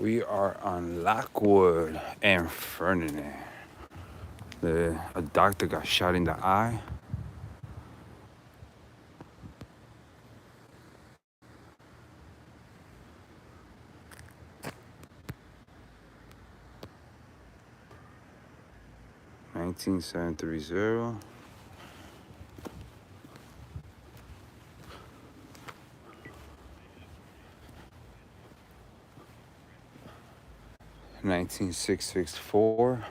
We are on Lockwood and Ferdinand. A doctor got shot in the eye. $19,730. $19,664.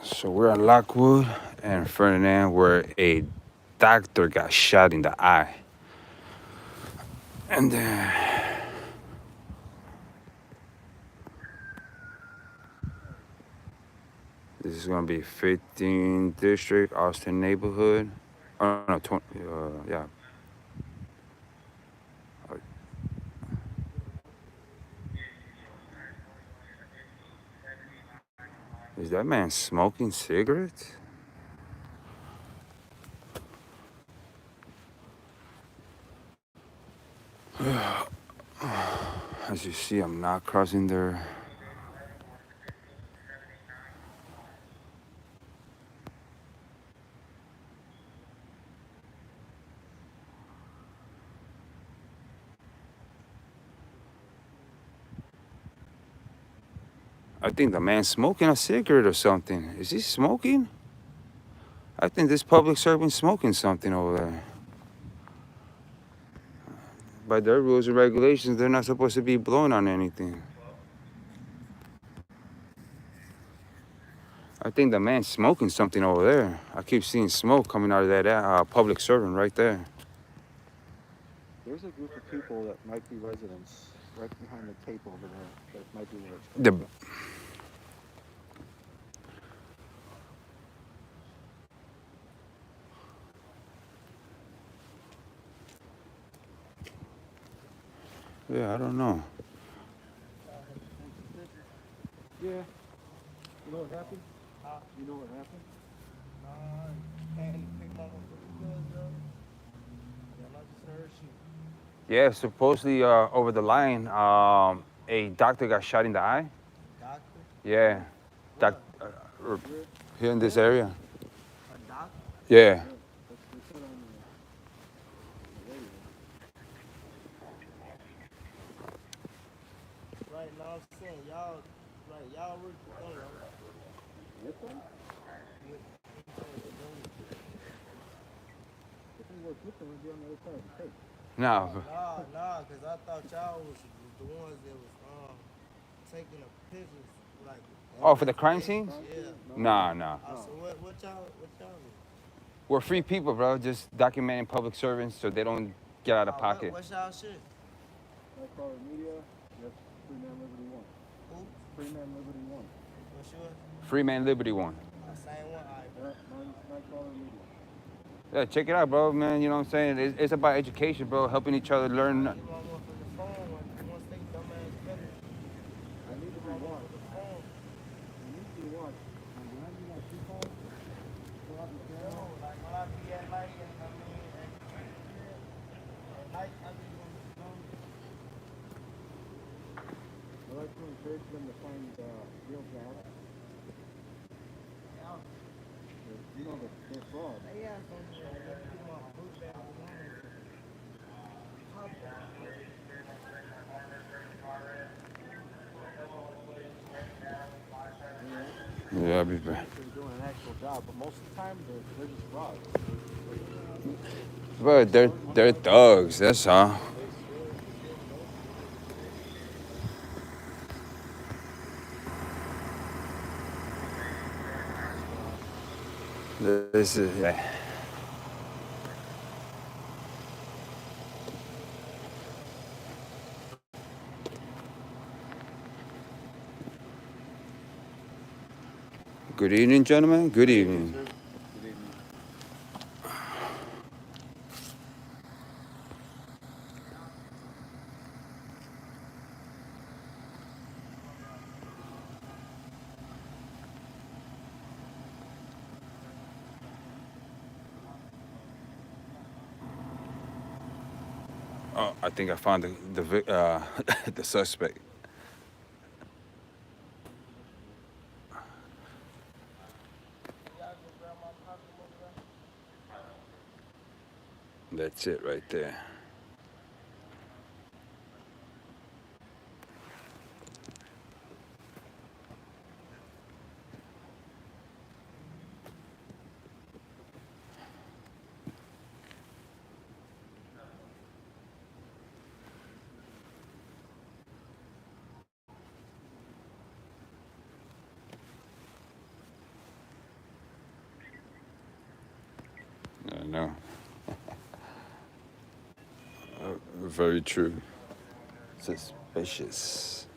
So we're on Lockwood and Ferdinand where a doctor got shot in the eye. And this is gonna be 15th District, Austin neighborhood. Oh no, 20, yeah. Is that man smoking cigarettes? As you see, I'm not crossing there. I think the man's smoking a cigarette or something. Is he smoking? I think this public servant's smoking something over there. By their rules and regulations, they're not supposed to be blowing on anything. I think the man's smoking something over there. I keep seeing smoke coming out of that public servant right there. There's a group of people that might be residents right behind the tape over there. That might be where it's The from. Yeah, I don't know. Yeah. You know what happened? You know what happened? Yeah, supposedly over the line, a doctor got shot in the eye. Doctor? Yeah, doc, here in this area. A doctor? Yeah. They said on the radio. Right now I'm saying y'all work together. With them? If we work with them, we'd be on the other side of the tape. No. Nah, cause I thought y'all was the ones that was taking the pictures like. Oh, for the crime scenes? Yeah. Nah. So what y'all do? We're free people, bro. Just documenting public servants so they don't get out of pocket. What's y'all shit? Like our media, that's FreeMan Liberty 1. Who? FreeMan Liberty 1. What's yours? FreeMan Liberty 1. Same one. Alright. Yeah, Nightcrawler Media. Yeah, check it out, bro, man. You know what I'm saying? It's about education, bro. Helping each other learn. Once they dumbass finish. I need to be watched. You need to be watched. And when I do my two calls, go out and camera. Like when I be at night and at night I be on the phone. I like to encourage them to find real jobs. You know, they're fraud. Yeah, Yeah, I'll be back. They're doing an actual job, but most of the time they're just frauds. But they're thugs. That's all. This is. Good evening, gentlemen. Good evening. Sir. Good evening. Oh, I think I found the suspect. That's it right there. I know. Very true. Suspicious.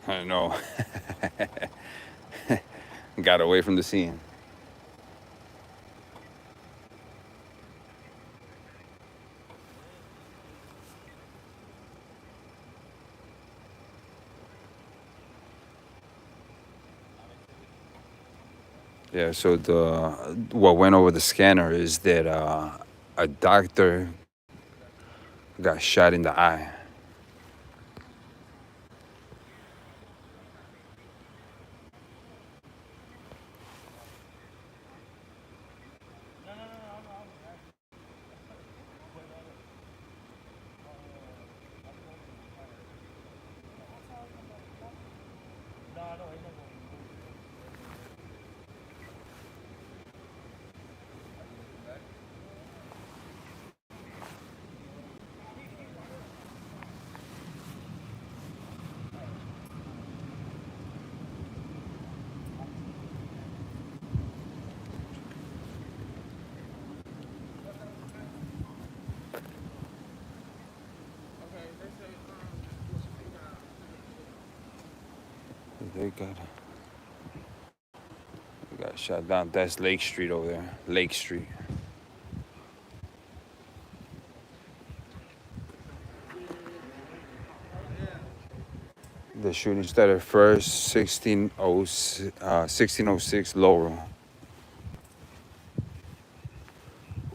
I know. Got away from the scene. Yeah, so the what went over the scanner is that a doctor got shot in the eye. They got shot down. That's Lake Street over there. Lake Street. The shooting started first 1606 Laurel.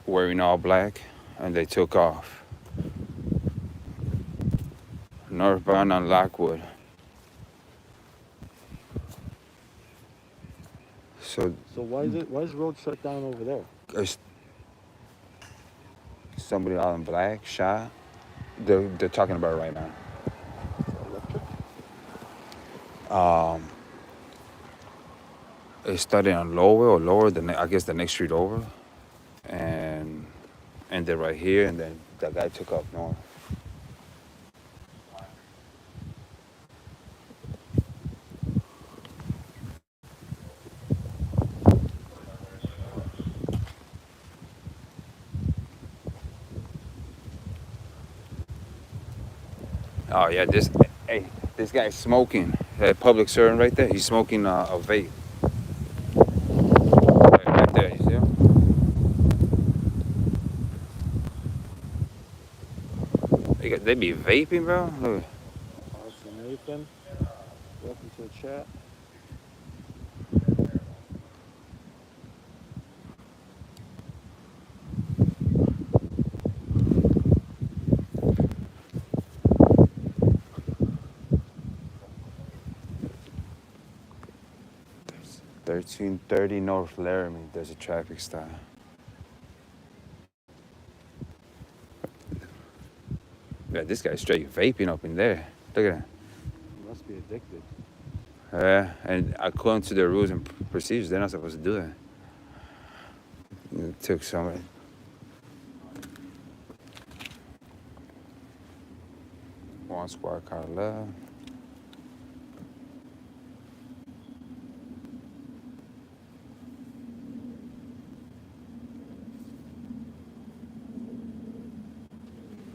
wearing all black, and they took off northbound on Lockwood. So So why is the road shut down over there? there's somebody all in black shot. They're talking about it right now. Electric? It started on lower, I guess the next street over, and they're right here, and then that guy took off north. Oh yeah, this guy's smoking. That public servant right there, he's smoking a vape. Right there, you see him? They be vaping, bro. Look. Awesome, Nathan. Welcome to the chat. There's 1330 North Laramie. There's a traffic stop. Yeah, this guy's straight vaping up in there. Look at that. You must be addicted. Yeah, and according to their rules and procedures, they're not supposed to do that. It took some. One squad car left.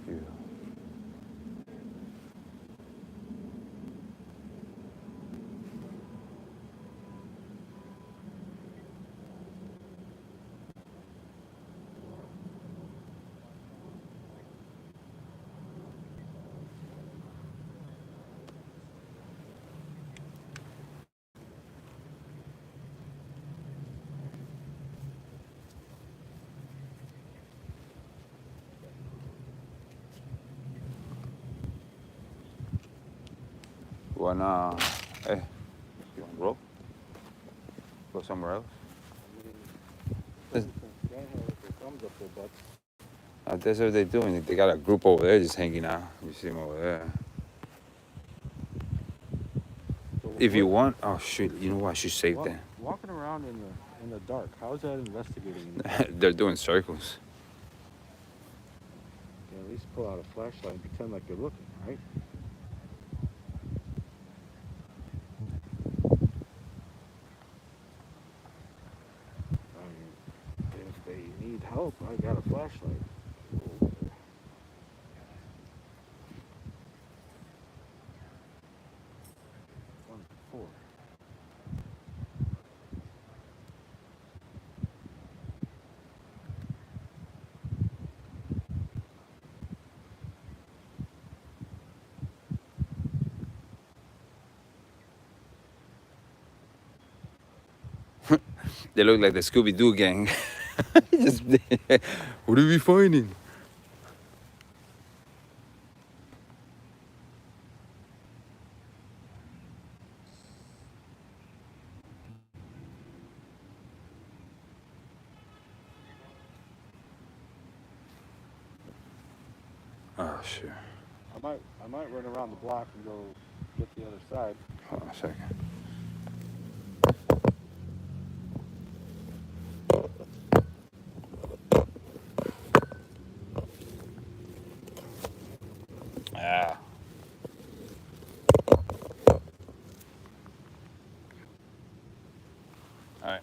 Yeah. Wanna, hey, you wanna roll? Go somewhere else? I mean, guy has their thumbs up their butts. That's what they're doing. They got a group over there just hanging out. You see them over there. So If you want, oh shoot, you know what? I should save walk, that. walking around in the dark, how is that investigating? They're doing circles. You can at least pull out a flashlight and pretend like you're looking, right? I mean, if they need help, I got a flashlight. One, four. They look like the Scooby Doo gang. Just, what are we finding? Oh shit. I might run around the block and go get the other side. Hold on a second. Ah. All right.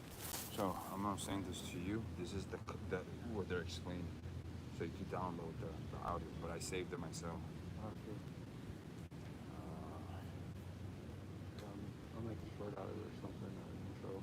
So I'm gonna send this to you. This is the what they're explaining. So you can download the audio, but I saved it myself. Okay. I'll make a short out of it or something. Intro.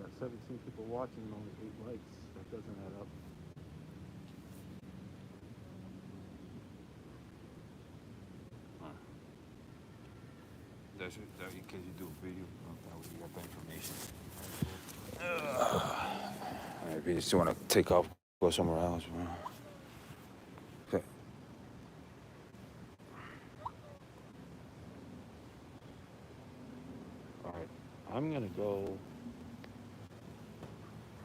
got 17 people watching and only 8 likes. That doesn't add up. That's in case you do a video. You got that information. Maybe you just want to take off, go somewhere else. Okay. All right, I'm gonna go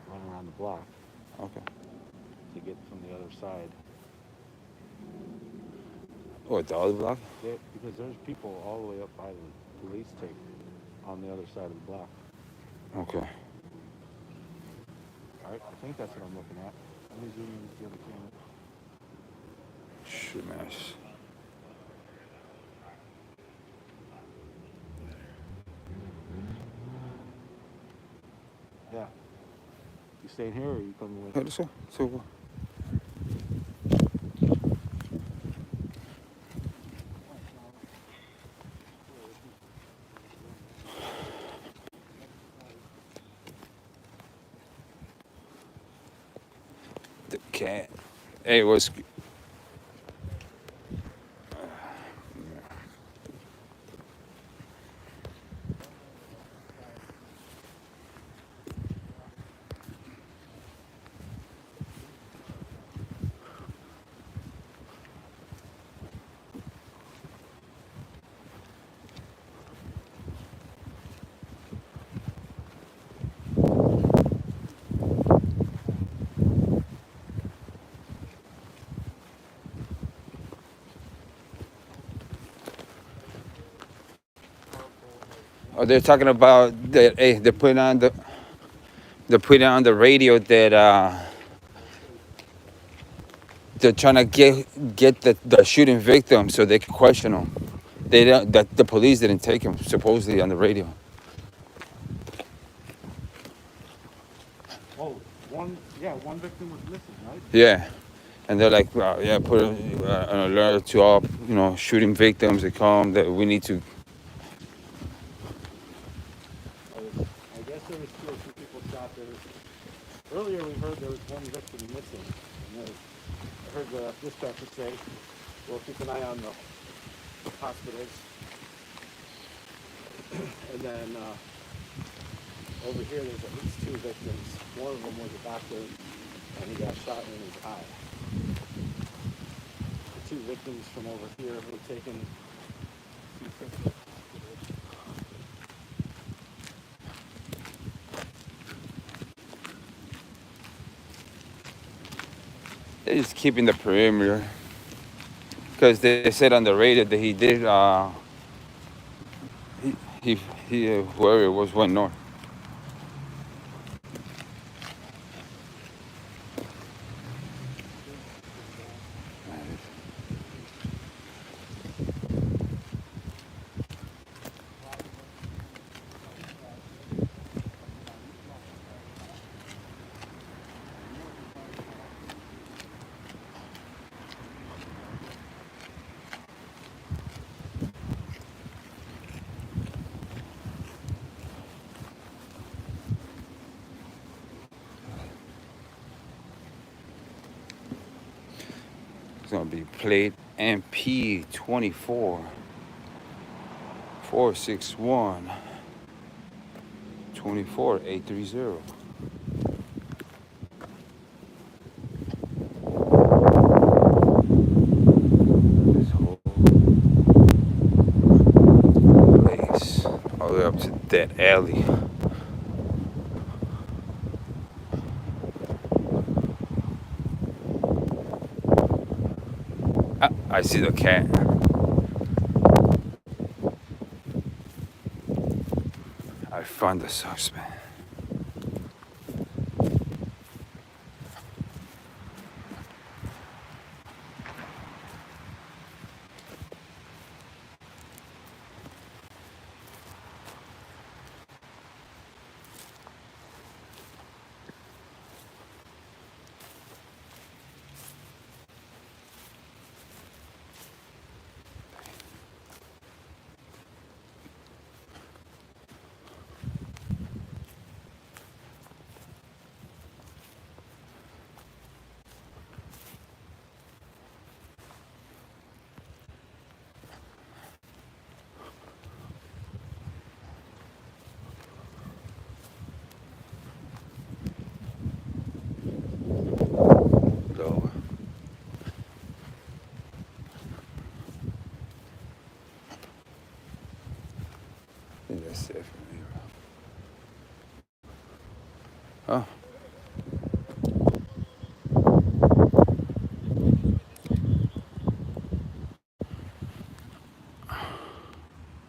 run around the block Okay. to get from the other side. What, the other block? Because there's people all the way up by the police tape on the other side of the block. Okay. All right, I think that's what I'm looking at. Let me zoom in the other camera. Shoot, man. Yeah. You staying here or are you coming with? Hey, let's go. So, the cat. Hey, what's Oh, they're talking about that. Hey, they're putting on the radio that they're trying to get the shooting victim so they can question him. They don't, that the police didn't take him supposedly on the radio. Oh, one victim was missing, right? Yeah, and they're like, yeah, put an alert to all shooting victims that come that we need to. I guess there was 2 or 3 people shot. Earlier we heard there was one victim missing. And I heard the dispatcher say, we'll keep an eye on the hospitals. And then over here there's at least 2 victims. One of them was a doctor and he got shot in his eye. The 2 victims from over here were taken. They're just keeping the perimeter because they said on the radio that he did. He whoever it was went north. It's gonna be plate MP 24 461 24 830. This whole place all the way up to that alley. I see the cat. I found the suspect. Oh,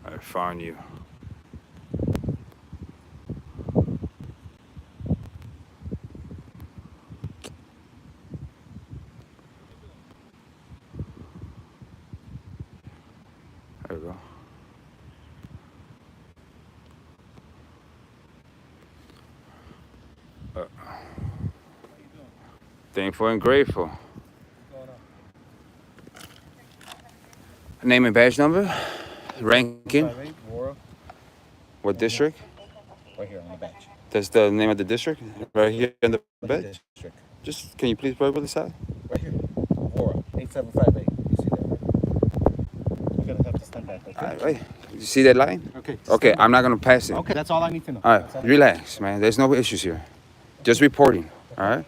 I found you. There we go. Thankful and grateful. Name and badge number. Ranking. Aurora, What district? right here on the bench. That's the name of the district. Right here in the badge. District. Just can you please verbally say? Right here. Aurora, 8758. You see that? You're gonna have to stand back, okay? All right. You see that line? Okay. Okay, I'm not gonna pass it. Okay, that's all I need to know. All That's all right, I need relax, man. There's no issues here. Just reporting. All right.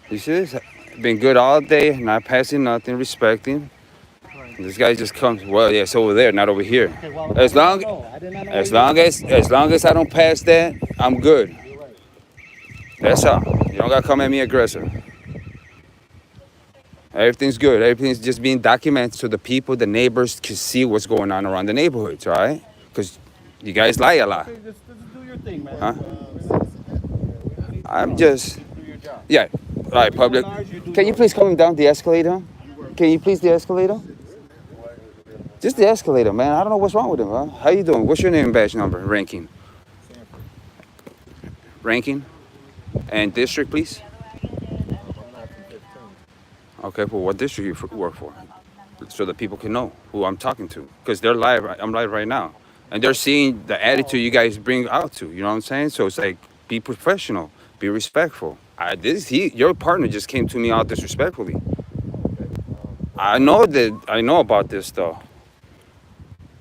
You see this? Been good all day, not passing nothing, respecting. This guy just comes. Well, yeah, it's over there, not over here. Okay, well, As long, I did not know as where you long as I don't pass that, I'm good. You're right. That's all. You don't gotta come at me aggressive. Everything's good. Everything's just being documented so the people, the neighbors, can see what's going on around the neighborhoods. All right? Because you guys lie a lot. Okay, just do your thing, man. Huh? I'm just. Do your job. Yeah. All right, public. Can you please come down the escalator? Can you please the escalator? Just the escalator, man. I don't know what's wrong with him, huh? How you doing? What's your name and badge number? Ranking. Ranking. And district, please. Okay, well, what district you work for? So that people can know who I'm talking to. Because they're live. I'm live right now. And they're seeing the attitude you guys bring out to. You know what I'm saying? So it's like, be professional. Be respectful. Your partner just came to me out disrespectfully. I know about this though.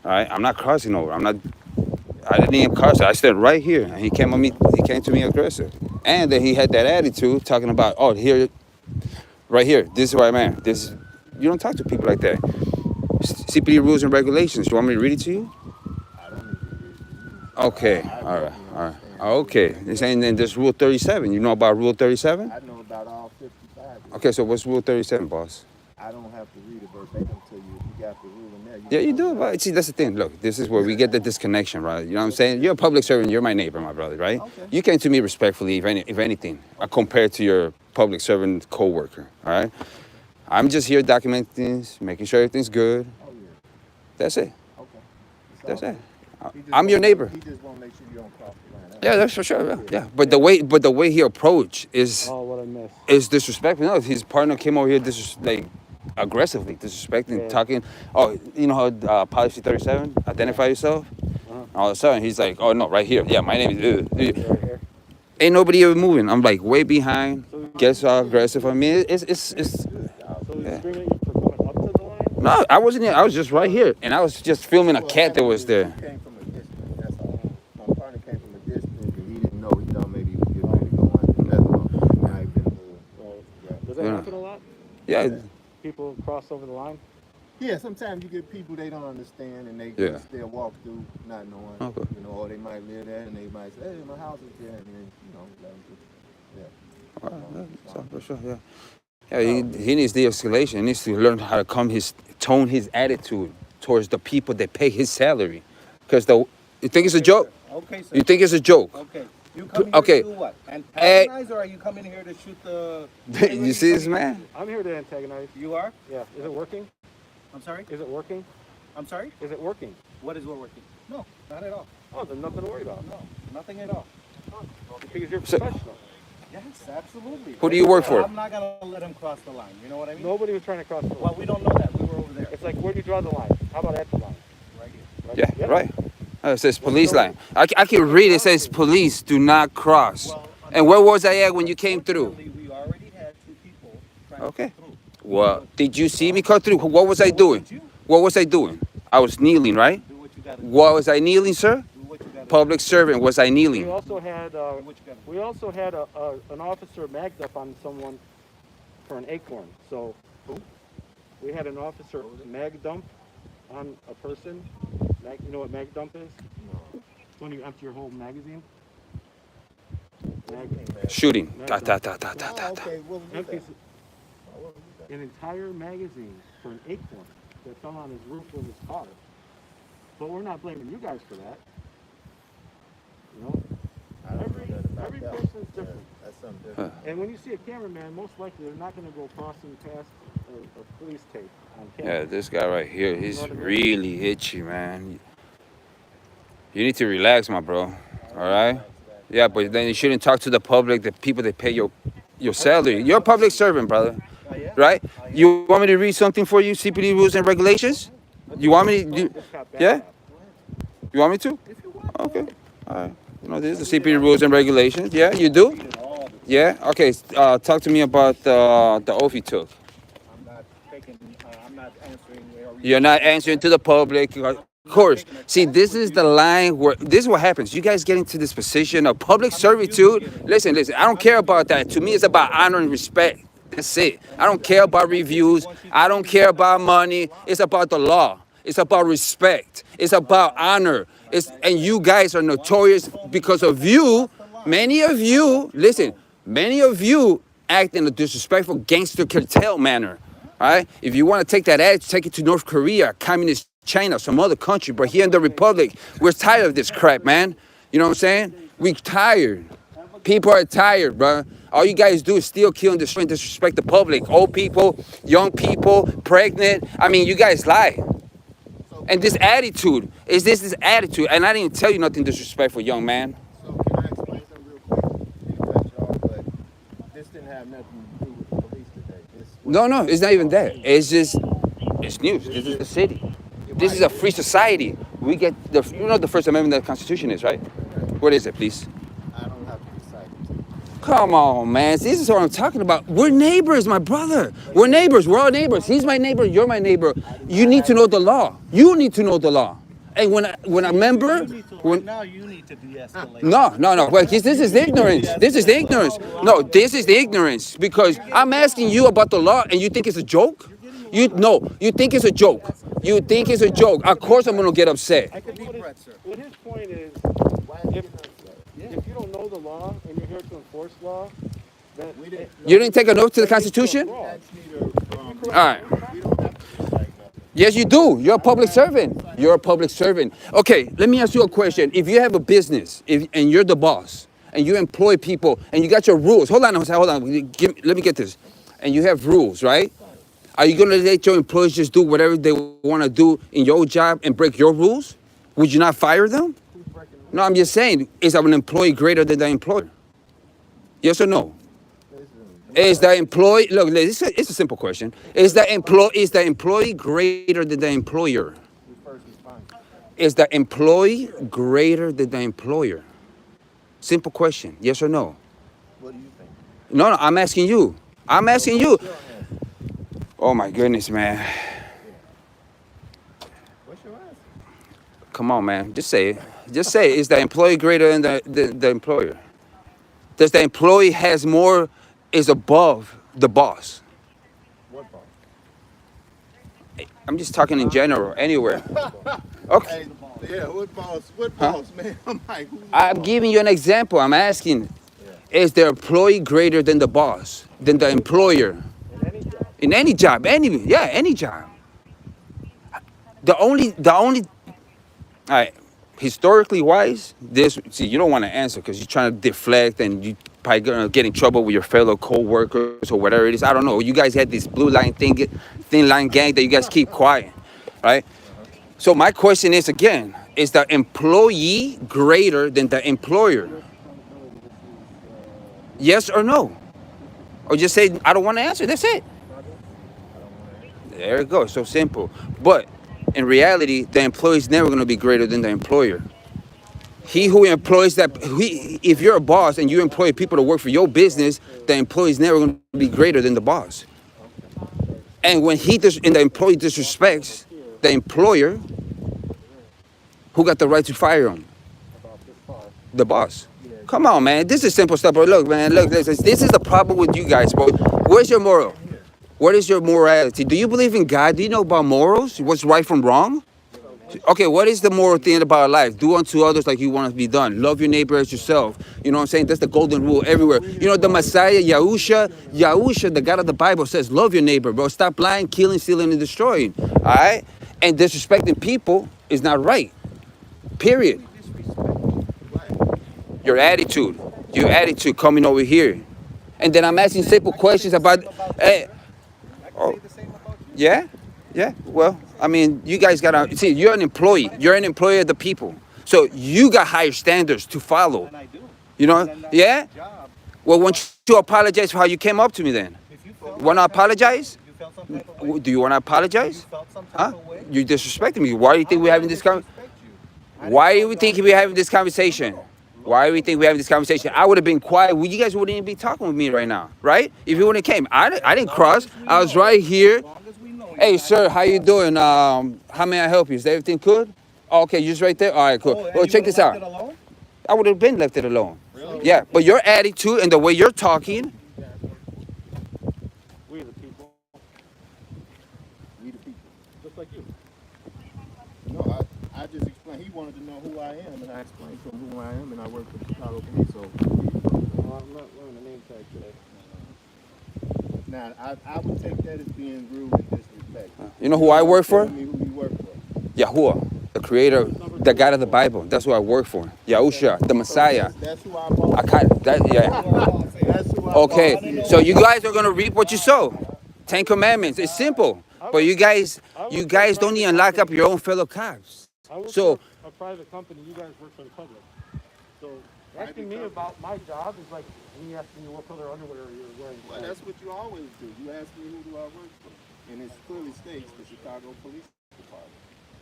All right, I'm not crossing over. I didn't even cross it. I stood right here, and he came to me aggressive, and then he had that attitude talking about, oh, here, right here, this is where I'm at. You don't talk to people like that. CPD rules and regulations. You want me to read it to you? Okay, all right. Okay, this ain't in this Rule 37. You know about Rule 37? I know about all 55. Okay, so what's Rule 37, boss? I don't have to read it verbatim to you. If you got the rule in there, Yeah, you do. But see, that's the thing. Look, this is where we get the disconnection, right? You know what I'm saying? You're a public servant. You're my neighbor, my brother, right? Okay. You came to me respectfully, if anything, compared to your public servant co-worker, all right? I'm just here documenting things, making sure everything's good. Oh, yeah. That's it. Okay. That's it. He just I'm your won't- neighbor. He just won't make sure you don't cross the line. Yeah, that's for sure. Yeah. But the way he approached is Oh, what I missed. disrespectful. No, his partner came over here aggressively disrespecting, Yeah. talking. Oh, you know how policy 37, identify yourself. All of a sudden he's like, oh no, right here. Yeah, my name is. Right here. Ain't nobody ever moving. I'm like way behind. Gets all aggressive. I mean, it's. So he's Yeah. screaming at you for coming up to the line? No, I wasn't here. I was just right here, and I was just filming a cat that was there. He came from a distance, that's all. My partner came from a distance, and he didn't know. He thought maybe he was getting ready to go on. That's all. Now he been moving. Right. Does that Yeah. happen a lot? Yeah. People cross over the line? Yeah, sometimes you get people they don't understand, and they Yeah. just they'll walk through not knowing. Okay. You know, or they might live there, and they might say, "Hey, my house is there," and then let them just, So, for sure. Yeah. Yeah. He needs de-escalation. He needs to learn how to tone his attitude towards the people that pay his salary, because you think it's a joke. Okay, sir. You think it's a joke. Okay. You come here Okay. to do what? And Hey. patronize, or are you coming here to shoot the... You see this man? I'm here to antagonize. You are? Yeah. Is it working? I'm sorry? Is it working? I'm sorry? Is it working? What is what working? No, not at all. Oh, then nothing to worry about. No, nothing at all. Because you're So- professional. Yes, absolutely. Who do you work for? I'm not going to let him cross the line. You know what I mean? Nobody was trying to cross the line. Well, we don't know that. We were over there. It's like, where do you draw the line? How about at the line? Right here. Right? Yeah. Right. It says police line. I can read. It says police do not cross. And where was I at when you came through? Unfortunately, we already had two people trying Okay. to come through. Well, did you see me cut through? What was I doing? What was I doing? I was kneeling, right? Do what you got to do. What was I kneeling, sir? Do what you got to Public servant. Was I We kneeling? also had do. What you got to do. we also had an officer magged up on someone for an acorn. So we had an officer mag dump on a person. You know what mag dump is? No. When you empty your whole magazine. Mag Shooting. Ta ta ta ta ta Oh, ta ta. okay, what was Empty, that? Oh, what was that? an entire magazine for an acorn that fell on his roof of his car. But we're not blaming you guys for that. You know, I don't know nothing about every that. person's Yeah, different. that's something different. And when you see a cameraman, most likely they're not going to go crossing past a police tape on Yeah, camera. this guy right here, he's really itchy, man. You need to relax, my bro. All right? Yeah, but then you shouldn't talk to the public, the people that pay your salary. You're a public servant, brother. Oh, yeah? Right? You want me to read something for you? CPD rules and regulations? You want me to do? Yeah? You want me to? Okay. All right. You know, this is the CPD rules and regulations. Yeah, you do? Yeah? Okay. Talk to me about the oath you took. I'm not taking, I'm not answering. You're not answering to the public. Of course. See, this is the line where this is what happens. You guys get into this position of public servitude. Listen. I don't care about that. To me, it's about honor and respect. That's it. I don't care about reviews. I don't care about money. It's about the law. It's about respect. It's about honor. And you guys are notorious because of you. Many of you, listen, many of you act in a disrespectful gangster cartel manner. All right? If you want to take that attitude, take it to North Korea, communist China, some other country. But here in the Republic, we're tired of this crap, man. You know what I'm saying? We're tired. People are tired, bro. All you guys do is steal, kill, and destroy, and disrespect the public. Old people, young people, pregnant. I mean, you guys lie. And this attitude, this attitude, and I didn't tell you nothing disrespectful, young man. So can I explain something real quick? Didn't cut you off, but this didn't have nothing to do with the police today. No, it's not even that. It's news. This is the city. This is a free society. We get you know the First Amendment of the Constitution is, right? What is it, please? I don't have to recite it. Come on, man. This is what I'm talking about. We're neighbors, my brother. We're neighbors. We're all neighbors. He's my neighbor. You're my neighbor. You need to know the law. You need to know the law. And when a member, Now you need to de-escalate. no. Well, this is the ignorance. This is the ignorance. No, this is the ignorance because I'm asking you about the law and you think it's a joke. You think it's a joke. You think it's a joke. Of course, I'm gonna get upset. What his point is, if you don't know the law and you're here to enforce law, then You didn't take an oath to the Constitution? All right. Yes, you do. You're a public servant. You're a public servant. Okay, let me ask you a question. If you have a business and you're the boss and you employ people and you got your rules, hold on. Let me get this. And you have rules, right? Are you going to let your employees just do whatever they want to do in your job and break your rules? Would you not fire them? No, I'm just saying, is an employee greater than the employer? Yes or no? Is the employee, look, it's a simple question. Is the employee greater than the employer? Is the employee greater than the employer? Simple question. Yes or no? What do you think? No, I'm asking you. Oh my goodness, man. What's your answer? Come on, man. Just say it. Is the employee greater than the employer? Does the employee is above the boss? What boss? I'm just talking in general, anywhere. Okay. Hey, yeah, what boss? What boss, man? I'm like, who's the I'm boss? giving you an example. I'm asking, is the employee greater than the boss, than the employer? In any job, any job. The only, all right, historically wise, you don't want to answer because you're trying to deflect and you probably gonna get in trouble with your fellow co-workers or whatever it is. I don't know. You guys had this blue line thin line gang that you guys keep quiet, right? So my question is again, is the employee greater than the employer? Yes or no? Or just say, I don't want to answer, that's it. There it goes, so simple. But in reality, the employee is never going to be greater than the employer. He who employs if you're a boss and you employ people to work for your business, the employee is never going to be greater than the boss. And when the employee disrespects the employer, who got the right to fire him? The boss. Come on, man. This is simple stuff, bro. Look, man. Look, this is the problem with you guys, bro. Where's your moral? What is your morality? Do you believe in God? Do you know about morals? What's right from wrong? Okay, what is the moral thing about life? Do unto others like you want to be done. Love your neighbor as yourself. You know what I'm saying? That's the golden rule everywhere. You know, the Messiah, Yahusha, the God of the Bible says, love your neighbor, bro. Stop lying, killing, stealing, and destroying. All right? And disrespecting people is not right. Period. Your attitude coming over here. And then I'm asking simple questions about, hey, oh, yeah, yeah. Well, I mean, you guys gotta see. You're an employee. You're an employee of the people. So you got higher standards to follow. And I do. You know? Yeah. Job. Well, won't you apologize for how you came up to me then? If you felt Want to apologize? you felt some type of way, Do you want to you apologize? felt some type Huh? of way. You disrespecting me. Why do you think we're having this conversation? Disrespect you. Why do we think we're having this conversation? Why do we think we're having this conversation? I would have been quiet. Well, you guys wouldn't even be talking with me right now, right? If you wouldn't have came, I didn't cross. I was right here. As long as we know Hey, you're sir, not- how you doing? How may I help you? Is everything good? Oh, okay, you just right there? All right, cool. Oh, and Well, you check would've this left out. it alone? I would have been left it alone. Really? Yeah, but your attitude and the way you're talking, We the people. We the people. Just like you. No, I just explained. He wanted to know who I am, and I explained to him who I am, and I work for the Chicago Police. So Well, I'm not wearing the name tag today. now, I would take that as being rude and disrespect. you know who I work for? Tell me who you work for. Yahuwah, the creator, the God of the Bible. That's who I work for. Yahusha, the Messiah. That's who I bought. I can't, that, yeah. That's who I Okay, so you guys are gonna reap what you sow. 10 Commandments. It's simple. But you guys don't even lock up your own fellow cops. I work So for a private company. You guys work for the public. So asking me about my job is like me asking you what color underwear you're wearing. Well, that's what you always do. You ask me who do I work for, and it clearly states the Chicago Police Department.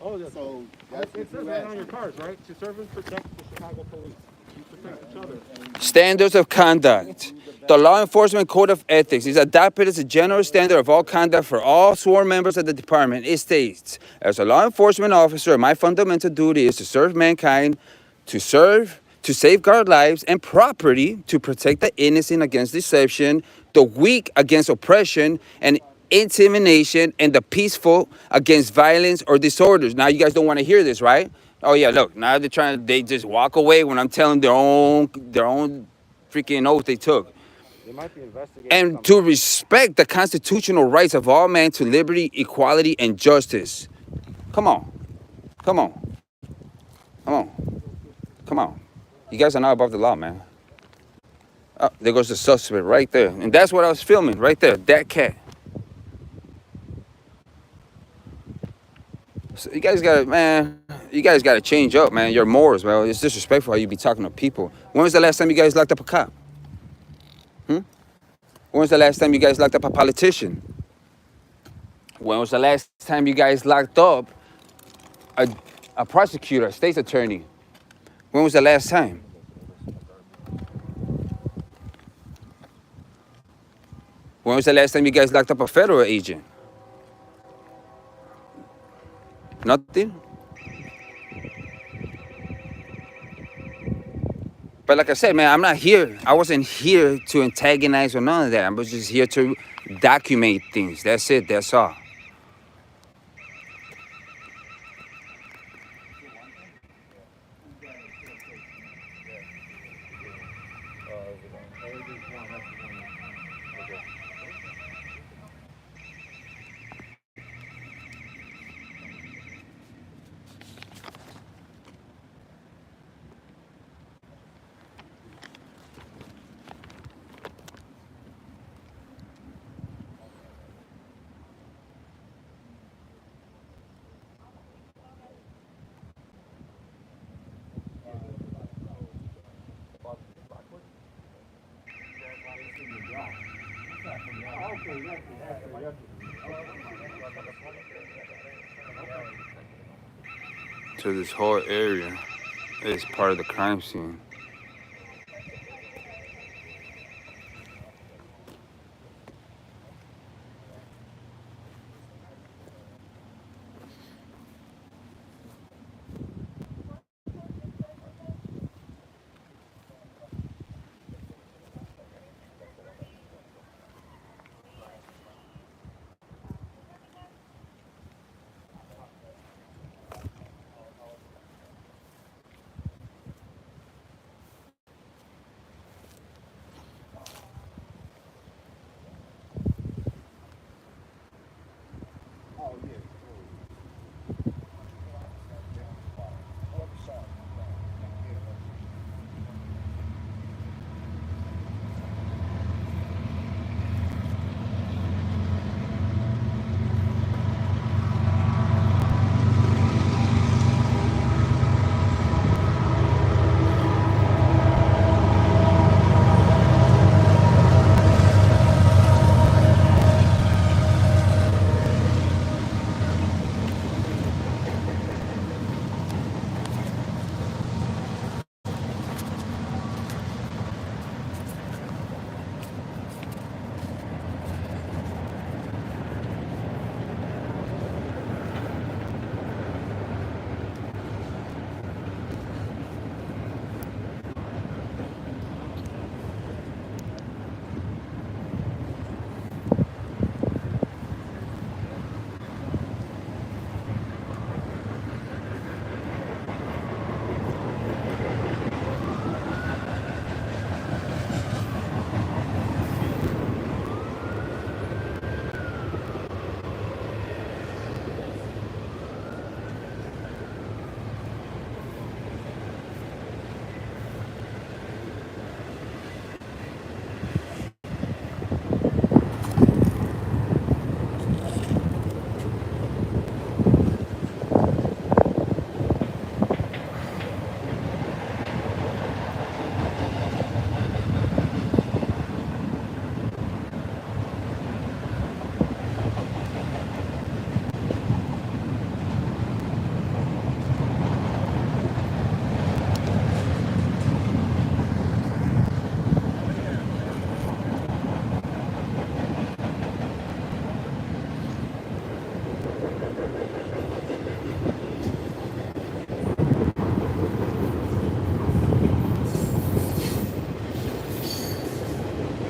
Oh, yes. So that's It what says you right ask on your me. cards, right? To serve and protect the Chicago police. You protect each other. standards of conduct. The Law Enforcement Code of Ethics is adopted as a general standard of all conduct for all sworn members of the department. It states, as a law enforcement officer, my fundamental duty is to serve mankind, to safeguard lives and property, to protect the innocent against deception, the weak against oppression and intimidation, and the peaceful against violence or disorders. Now you guys don't want to hear this, right? Oh yeah, look, now they just walk away when I'm telling their own freaking oath they took. They might be investigating And something. to respect the constitutional rights of all men to liberty, equality, and justice. Come on. Come on. Come on. Come on. You guys are not above the law, man. Oh, there goes the suspect right there. And that's what I was filming right there. That cat. So you guys gotta change up, man. Your morals, man. It's disrespectful how you be talking to people. When was the last time you guys locked up a cop? When was the last time you guys locked up a politician? When was the last time you guys locked up a prosecutor, a state's attorney? When was the last time? When was the last time you guys locked up a federal agent? Nothing? But like I said, man, I'm not here. I wasn't here to antagonize or none of that. I was just here to document things. That's it. That's all. So this whole area is part of the crime scene.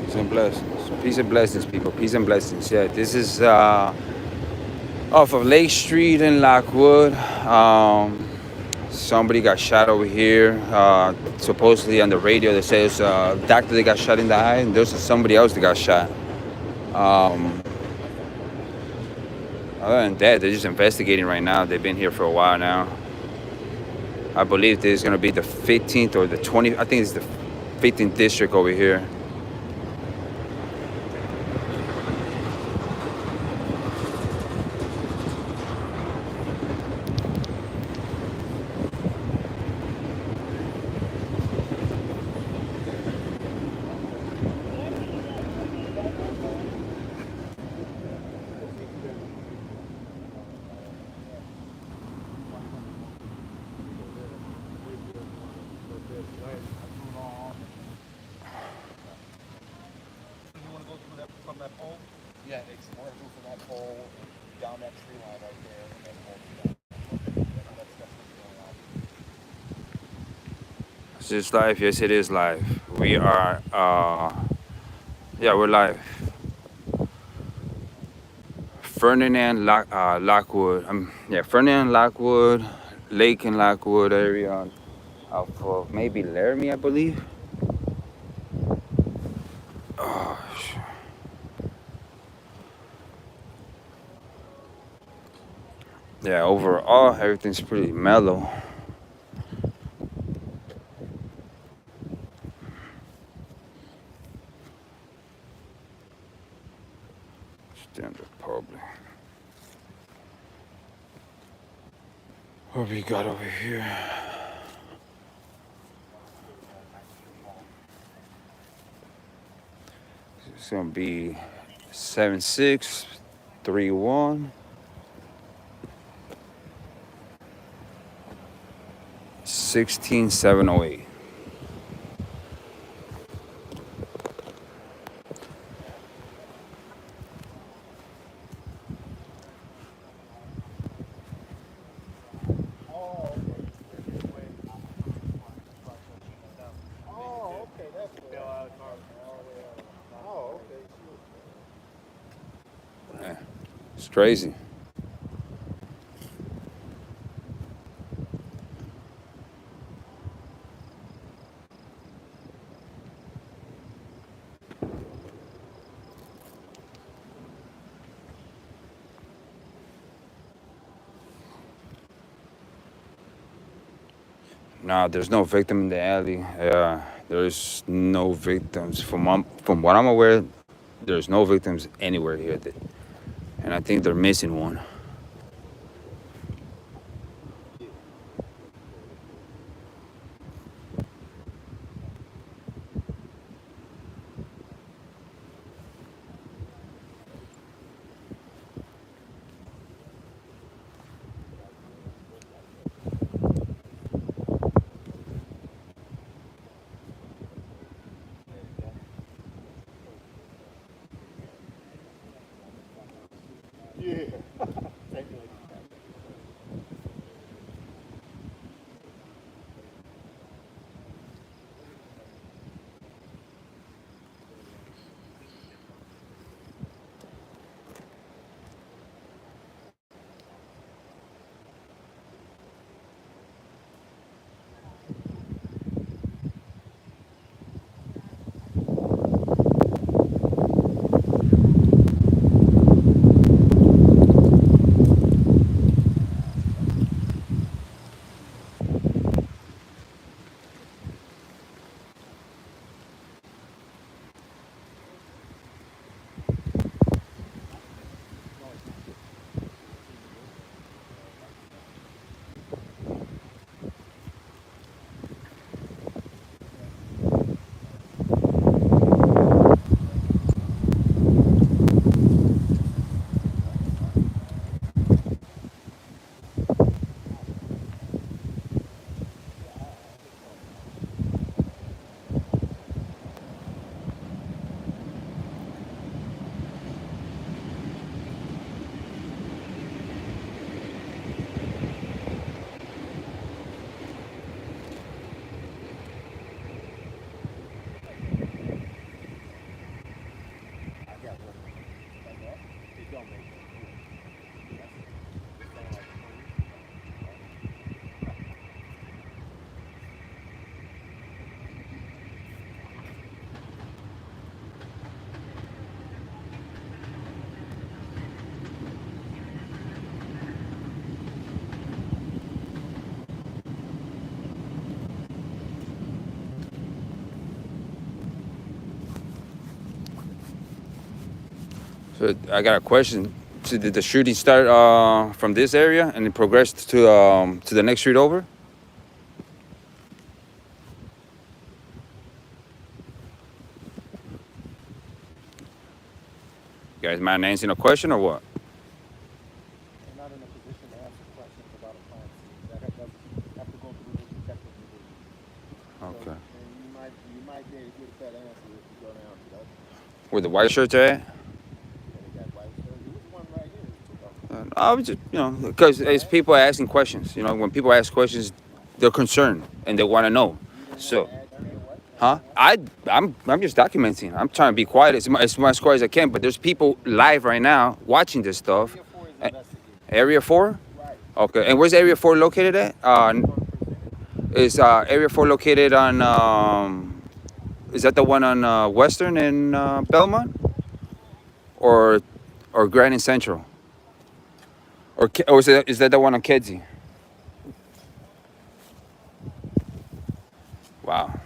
Peace and blessings. Peace and blessings, people. Peace and blessings. Yeah, this is off of Lake Street in Lockwood. Somebody got shot over here. Supposedly on the radio, they say it's a doctor that got shot in the eye, and there's somebody else that got shot. Other than that, they're just investigating right now. They've been here for a while now. I believe this is going to be the 15th or the 20th. I think it's the 15th district over here. Yeah, it's more room for that pole and down that tree line right there, and then hold it down. That's what's going on. Is this live? Yes, it is live. We are, yeah, we're live. Lockwood. Ferdinand Lockwood, Lake and Lockwood area off of maybe Laramie, I believe. Oh, yeah, overall, everything's pretty mellow. Standard public. What we got over here? It's gonna be 7631 16708. It's crazy. Nah, there's no victim in the alley. There's no victims. From what I'm aware, there's no victims anywhere here. And I think they're missing one. So I got a question. So did the shooting start from this area and it progressed to the next street over? You guys mind answering a question or what? I'm not in a position to answer questions about a crime scene. That have to go through the detective division. So, Okay. and you might be able to get a better answer if you go down to that. Where the white shirts at? Yeah, they got white shirts. There was one right here. Two of them. I was just, because it's people asking questions. When people ask questions, they're concerned and they want to know. You didn't want So, to add your what? huh? I'm just documenting. I'm trying to be quiet as much quiet as I can. But there's people live right now watching this stuff. Area 4 is A- investigating. Area 4? Right. Okay. And where's Area 4 located at? Is Area 4 located on? Is that the one on Western and Belmont, or Grand and Central, or is that the one on Kedzie? Wow.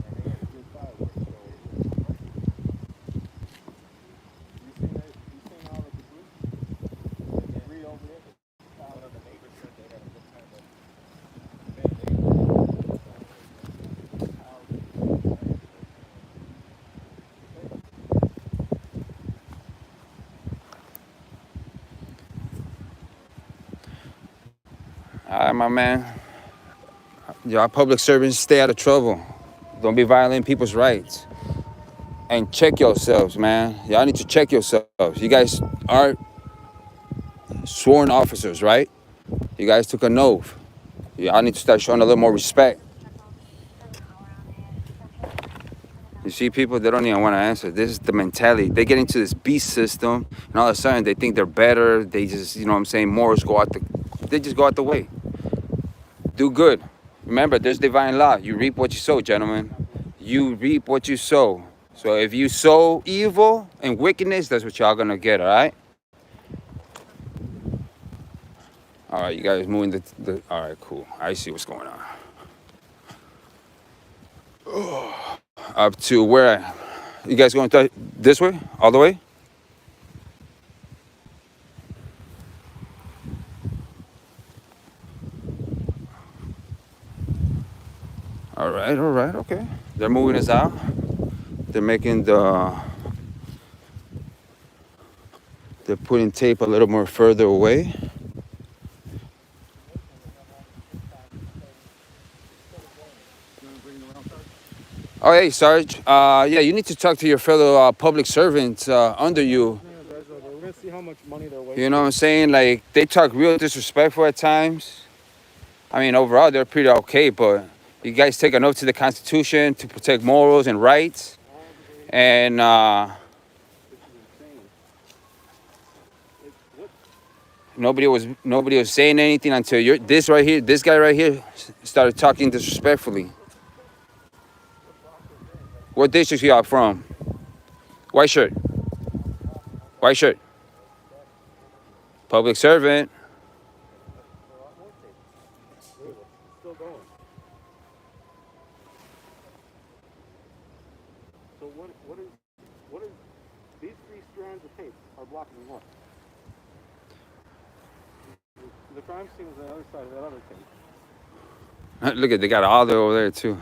And they had a good fireworks show over there. You seen all of the debris? The debris over there? One of the neighbors said they had a good time. All right, my man. Y'all public servants, stay out of trouble. Don't be violating people's rights. And check yourselves, man. Y'all need to check yourselves. You guys are sworn officers, right? You guys took an oath. Y'all need to start showing a little more respect. You see, people, they don't even want to answer. This is the mentality. They get into this beast system, and all of a sudden they think they're better. They just, you know what I'm saying, morals they just go out the way. Do good. Remember, there's divine law. You reap what you sow, gentlemen. You reap what you sow. So if you sow evil and wickedness, that's what y'all gonna get, all right? All right, you guys moving all right, cool. I see what's going on. Up to where? You guys going this way? All the way? All right, okay. They're moving us out. They're they're putting tape a little more further away. Oh, hey, Sarge. Yeah, you need to talk to your fellow public servants under you. We're gonna see how much money they're wasting. You know what I'm saying? Like, they talk real disrespectful at times. I mean, overall, they're pretty okay, but you guys take an oath to the Constitution to protect morals and rights. And nobody was saying anything until this guy right here started talking disrespectfully. What district you are from? White shirt. White shirt. Public servant. Still going. So what is these 3 strands of tape are blocking what? The crime scene is on the other side of that other tape. Look at, they got all over there too.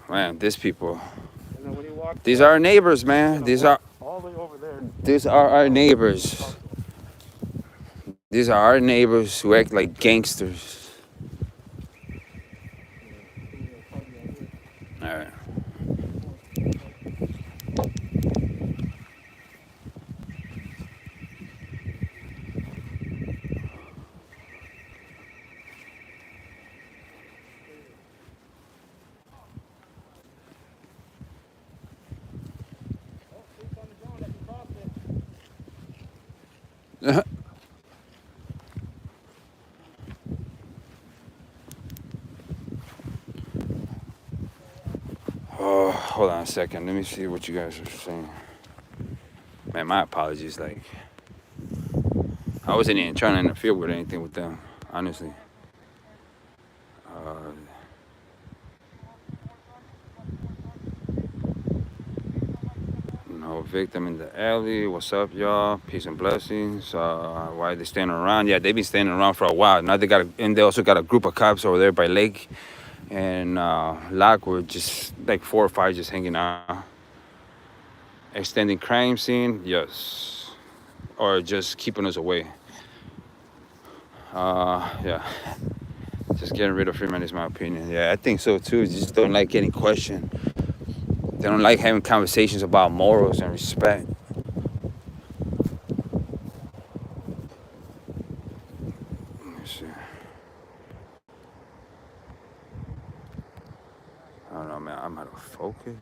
Man, these people. And then when you walk, These are our neighbors, man. These are all the way over there. our neighbors. These are our neighbors who act like gangsters. All right. Oh, hold on a second. Let me see what you guys are saying. Man, my apologies. Like, I wasn't even trying to interfere with anything with them, honestly. victim in the alley. What's up, y'all? Peace and blessings. Why they standing around? Yeah, they've been standing around for a while. Now and they also got a group of cops over there by Lake and Lockwood, just like 4 or 5 just hanging out. Extending crime scene, yes, or just keeping us away. Yeah, just getting rid of Freeman is my opinion. Yeah, I think so too. Just don't like getting questioned. They don't like having conversations about morals and respect. Let me see. I don't know, man. I'm out of focus.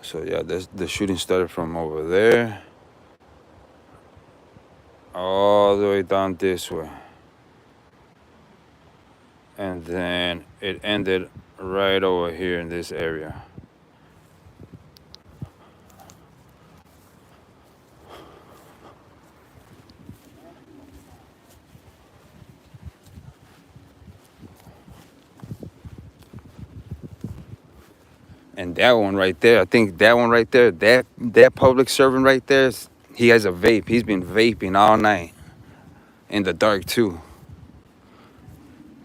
So, yeah, the shooting started from over there, all the way down this way, and then it ended right over here in this area. And that one right there, I think that one right there, that public servant right there, he has a vape. He's been vaping all night in the dark too.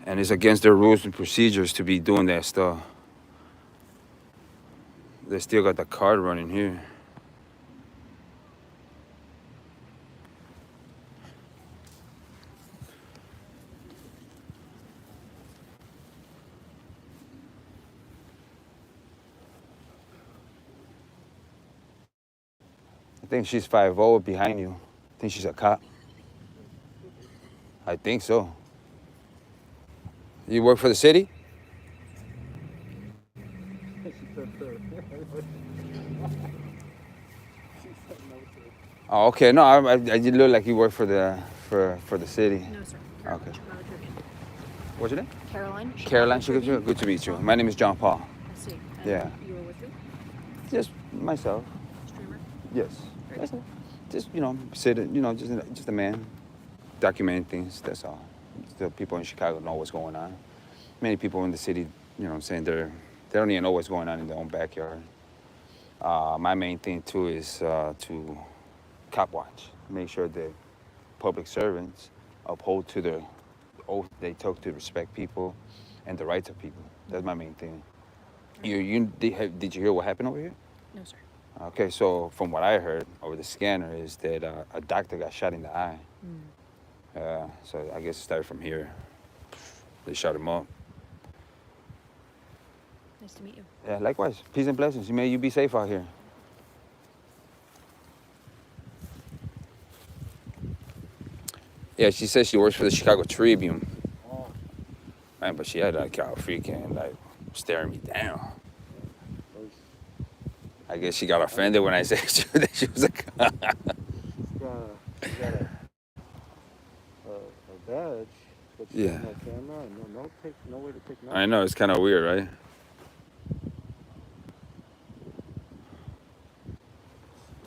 And it's against their rules and procedures to be doing that stuff. They still got the card running here. I think she's 5'0" behind you. I think she's a cop. I think so. You work for the city? Oh, okay. No, I did look like you work for the city. No, sir. Okay. Chicago Tribune. What's your name? Caroline. Caroline. Tribune. Good to meet you. My name is John Paul. I see. And Yeah. You were with who? Just myself. Streamer. Yes. Great. That's it. Just just a man, documenting things. That's all. The people in Chicago know what's going on. Many people in the city, you know, what I'm saying they don't even know what's going on in their own backyard. My main thing too is to cop watch, make sure that public servants uphold to the oath they took to respect people and the rights of people. That's my main thing. Did you hear what happened over here? No, sir. Okay, so from what I heard over the scanner is that a doctor got shot in the eye. So I guess it started from here. They shot him up. Nice to meet you. Yeah, likewise. Peace and blessings. May you be safe out here. Yeah, she says she works for the Chicago Tribune. Oh, Man, but she had like a freaking like staring me down. those, I guess she got offended when I said that she was a cop. she's got a badge, but she Yeah. has no camera and no way to take notes. I know, it's kind of weird, right?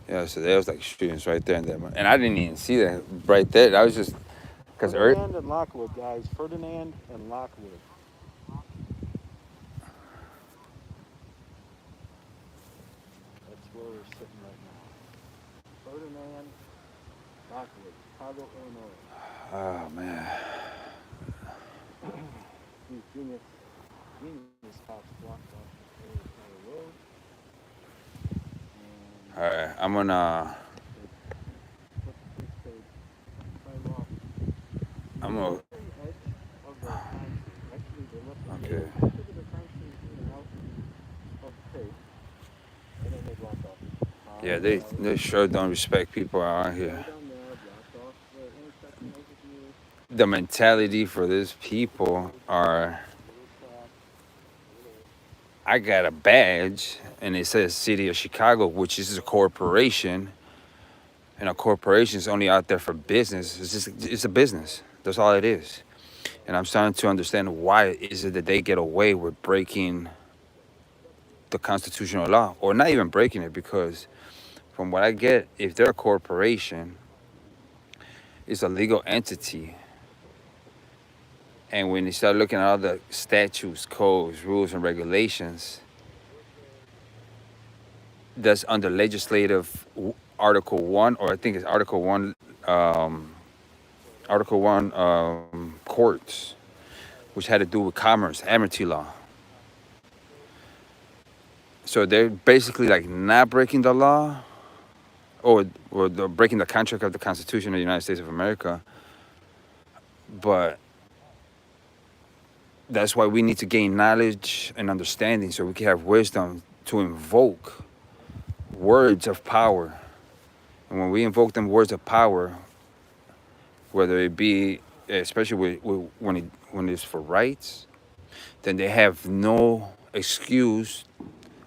Yeah, so there was like students right there and I didn't even see that right there. I was just because Ferdinand and Lockwood, guys. Ferdinand and Lockwood. That's where we're sitting right now. Ferdinand, Lockwood, Chicago, Illinois. Oh man. These genius cops blocked off the entire road. All right, I'm gonna I'm gonna okay. Yeah, they sure don't respect people out here. The mentality for these people are I got a badge and it says City of Chicago, which is a corporation, and a corporation is only out there for business. It's a business. That's all it is. And I'm starting to understand why is it that they get away with breaking the constitutional law, or not even breaking it, because from what I get, if they're a corporation, it's a legal entity, And when you start looking at all the statutes, codes, rules, and regulations, that's under legislative Article 1, or I think it's Article 1, courts, which had to do with commerce, amity law. So they're basically like not breaking the law, or they're breaking the contract of the Constitution of the United States of America. But that's why we need to gain knowledge and understanding so we can have wisdom to invoke words of power. And when we invoke them words of power, whether it be, especially when it's for rights, then they have no excuse,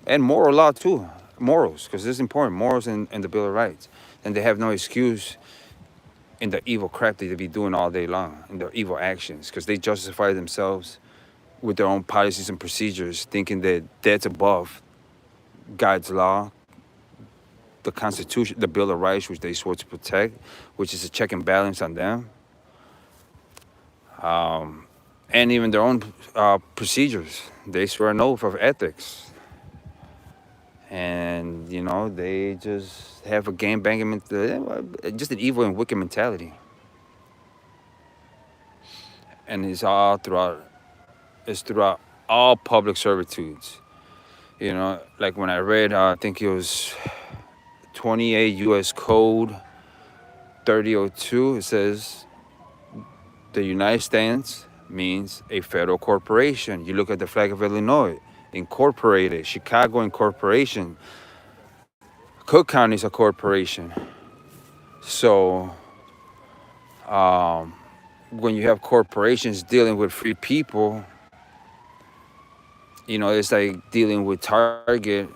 and moral law too, morals, because this is important, morals in the Bill of Rights. Then they have no excuse in the evil crap that they be doing all day long, in their evil actions, because they justify themselves with their own policies and procedures, thinking that that's above God's law, the Constitution, the Bill of Rights, which they swore to protect, which is a check and balance on them, and even their own procedures. They swear an oath of ethics. And, you know, they just have a game banging, just an evil and wicked mentality. And it's all throughout all public servitudes. You know, like when I read, I think it was 28 U.S. Code 3002, it says the United States means a federal corporation. You look at the flag of Illinois, Incorporated, Chicago Incorporation, Cook County is a corporation. So when you have corporations dealing with free people, you know, it's like dealing with Target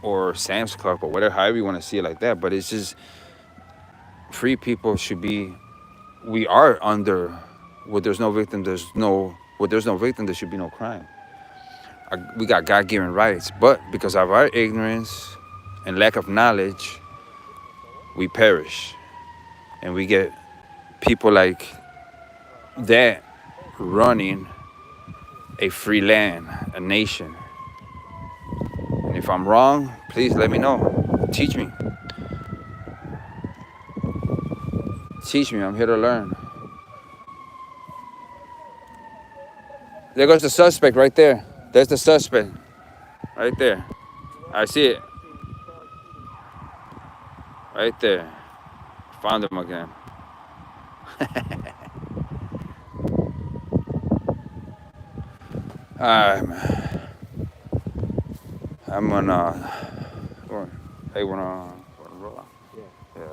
or Sam's Club or whatever, however you want to see it like that. But it's just free people should be, we are under, where there's no victim, there should be no crime. We got God-given rights, but because of our ignorance and lack of knowledge, we perish. And we get people like that running a free land, a nation. And if I'm wrong, please let me know. Teach me. Teach me, I'm here to learn. There goes the suspect right there. There's the suspect right there. I see it. Right there. Found him again. Alright, man. I'm gonna. Hey, wanna roll out? Yeah. Yeah.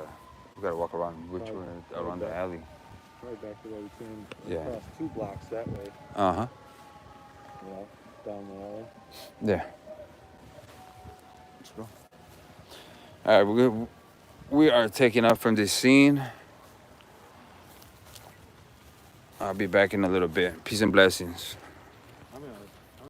We gotta walk around which way? Around the alley. Right back to where we came. Yeah. Across 2 blocks that way. Uh-huh. You know, down the alley. Yeah. Let's go. Alright, we are taking off from this scene. I'll be back in a little bit. Peace and blessings.